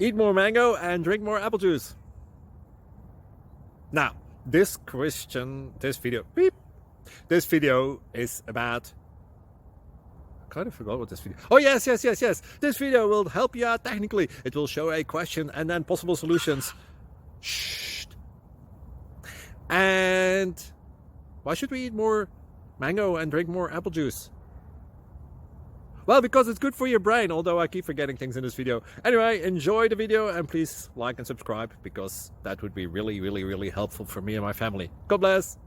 Eat more mango and drink more apple juice. Now, this video is about, I kind of forgot what this video. Oh, yes. This video will help you out technically. It will show a question and then possible solutions. Shh. And why should we eat more mango and drink more apple juice? Well, because it's good for your brain, although I keep forgetting things in this video. Anyway, enjoy the video and please like and subscribe, because that would be really helpful for me and my family. God bless!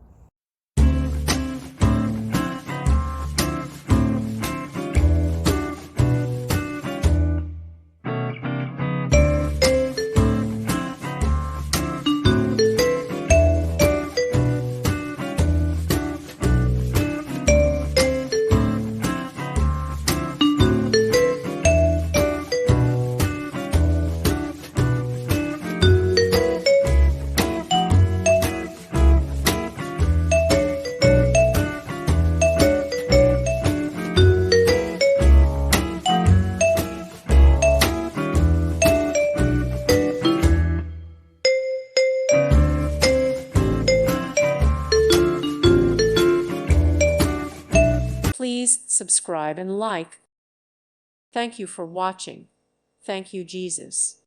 Please subscribe and like. Thank you for watching. Thank you, Jesus.